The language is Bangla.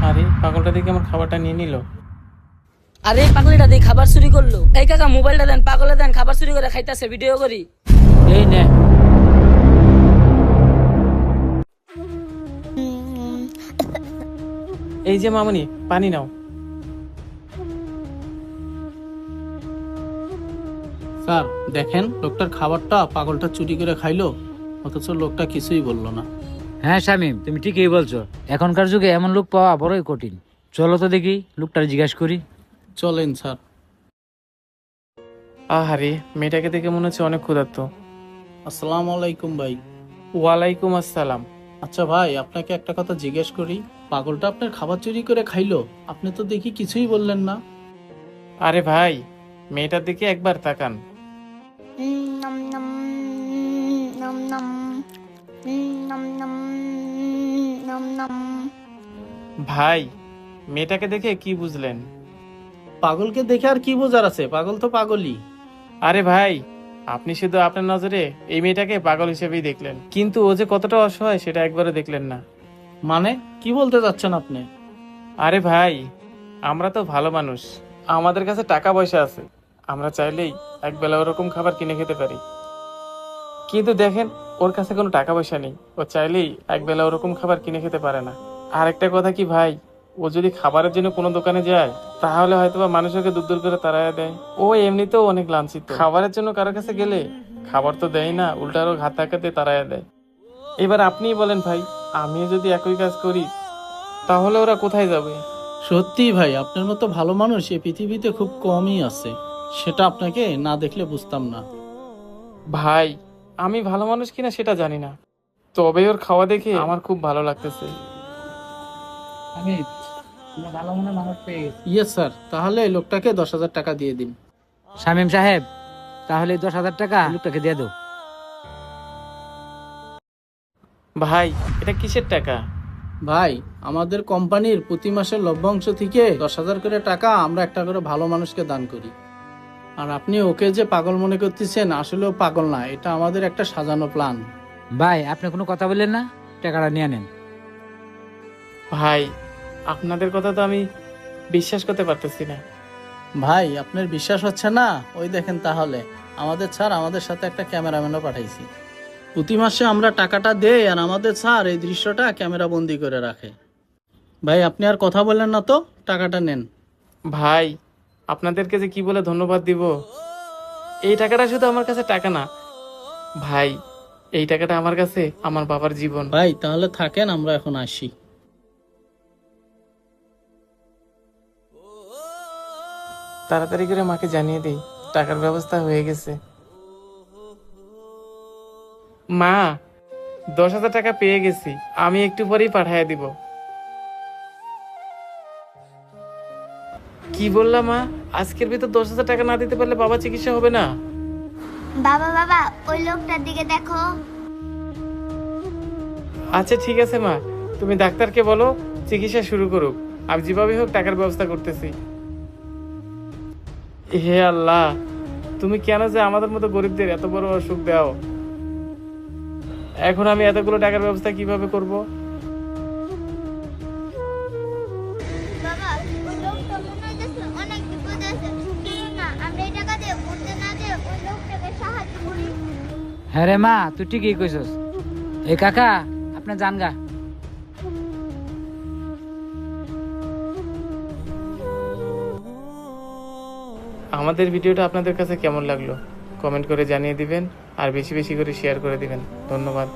আরে পাগলটা দেখে আমার খাবারটা নিয়ে নিল। আরে পাগলিটা দিয়ে খাবার চুরি করলো। এই কাকা মোবাইলটা দেন, পাগলে দেন, খাবার চুরি করে খাইতেছে, ভিডিও করি। এই নে। এই যে মামুনি, পানি নাও। স্যার দেখেন, লোকটার খাবারটা পাগলটা চুরি করে খাইলো, অথচ লোকটা কিছুই বললো না। হ্যাঁ শামিম, তুমি ঠিকই বলছো। এখনকার যুগে এমন লোক পাওয়া বড়ই কঠিন। চলো তো দেখি লোকটার জিজ্ঞাসা করি। চলেন স্যার। আহারে, মেয়েটাকে দেখে মনে হচ্ছে অনেক ক্ষুধার্ত। আসসালামু আলাইকুম ভাই। ওয়ালাইকুম আসসালাম। আচ্ছা ভাই, আপনাকে একটা কথা জিজ্ঞেস করি, পাগলটা আপনার খাবার চুরি করে খাইলো, আপনি তো দেখি কিছুই বললেন না। আরে ভাই, মেয়েটার দিকে একবার তাকান। Nom nom nom nom nom nom nom nom. ভাই, মেয়েটাকে দেখে কি বুঝলেন? পাগলকে দেখে আর কি বোঝার আছে, পাগল তো পাগলই। আরে ভাই, আপনি শুধু আপনার নজরে এই মেয়েটাকে পাগল হিসেবেই দেখলেন, কিন্তু ও যে কতটা অসহায় সেটা একবারও দেখলেন না। মানে কি বলতে চাচ্ছেন আপনি? আরে ভাই, আমরা তো ভালো মানুষ, আমাদের কাছে টাকা পয়সা আছে, আমরা চাইলেই একবেলা ওরকম খাবার কিনে খেতে পারি। কিন্তু দেখেন, ওর কাছে কোনো টাকা পয়সা নেই, ও চাইলেই একবেলা ওরকম খাবার কিনে খেতে পারে না। আর একটা কথা কি ভাই, ও যদি খাবারের জন্য কোনো দোকানে যায় তাহলে হয়তোবা মানুষকে দূর দূর করে তাড়ায় দেয়। ও এমনিতেও অনেক লাঞ্ছিত, খাবারের জন্য কারো কাছে গেলে খাবার তো দেয় না, উল্টা আরো ঘাত ধাক্কাতে তাড়ায় দেয়। এবার আপনিই বলেন ভাই, আমিও যদি একই কাজ করি তাহলে ওরা কোথায় যাবে? সত্যি ভাই, আপনার মতো ভালো মানুষ এই পৃথিবীতে খুব কমই আছে, সেটা আপনাকে না দেখলে বুঝতাম না। ভাই, আমি ভালো মানুষ কিনা সেটা জানি না, তবে ওর খাওয়া দেখে আমার খুব ভালো লাগতেছে। আমি ভালো মনে মানুষ পেয়ে গেছি। ইয়েস স্যার, তাহলে এই লোকটাকে 10,000 টাকা দিয়ে দিন। শামিম সাহেব, তাহলে 10,000 টাকা লোকটাকে দিয়ে দাও। ভাই, এটা কিসের টাকা? ভাই, আমাদের কোম্পানির প্রতি মাসের লভ্যাংশ থেকে 10,000 করে টাকা আমরা একটা করে ভালো মানুষকে দান করি। আর আপনি ওকে যে পাগল মনে করতেছেন, আসলেও পাগল না, এটা আমাদের একটা সাজানো প্ল্যান। ভাই, আপনি কোনো কথা বললেন না, টাকাটা নিয়ে নেন। ভাই, আপনাদের কথা তো আমি বিশ্বাস করতে পারতেছি না। ভাই, আপনার বিশ্বাস হচ্ছে না? ওই দেখেন, তাহলে আমাদের স্যার আমাদের সাথে একটা ক্যামেরাম্যানও পাঠাইছি। প্রতি মাসে আমরা টাকাটা দেই আর আমাদের স্যার এই দৃশ্যটা ক্যামেরা বন্দি করে রাখে। ভাই, আপনি আর কথা বললেন না তো, টাকাটা নেন। ভাই, আপনাদেরকে যে কি বলে ধন্যবাদ দিব। এই টাকাটা শুধু আমার কাছে টাকা না ভাই, এই টাকাটা আমার কাছে আমার বাবার জীবন। ভাই তাহলে থাকেন, আমরা এখন আসি। তাড়াতাড়ি করে মাকে জানিয়ে দেই টাকার ব্যবস্থা হয়ে গেছে। মা, 10,000 টাকা পেয়ে গেছি, আমি একটু পরেই পাঠিয়ে দিব। কি বললা মা? আজকের ভিতর 10,000 টাকা না দিতে পারলে বাবা চিকিৎসা হবে না? বাবা বাবা, ওই লোকটার দিকে দেখো। আচ্ছা ঠিক আছে মা, তুমি ডাক্তারকে বলো চিকিৎসা শুরু করুক, আমি যেভাবে হোক টাকার ব্যবস্থা করতেছি। হে আল্লাহ, তুমি কেন যে আমাদের মতো গরিবদের এত বড় অসুখ দাও? এখন আমি এতগুলো টাকার ব্যবস্থা কিভাবে করব? বাবা, ওই লোকটা মনে হইতেছে অনেক বিপদে আছে। চলো না, আমরা এই টাকা দিয়ে ঘুরতে না যেয়ে ওই লোকটাকে সাহায্য করি। হ্যাঁ রে মা, তুই ঠিকই কইছস। এই কাকা, আপনি যান গা। আমাদের ভিডিওটা আপনাদের কাছে কেমন লাগলো কমেন্ট করে জানিয়ে দিবেন, আর বেশি বেশি করে শেয়ার করে দিবেন। ধন্যবাদ।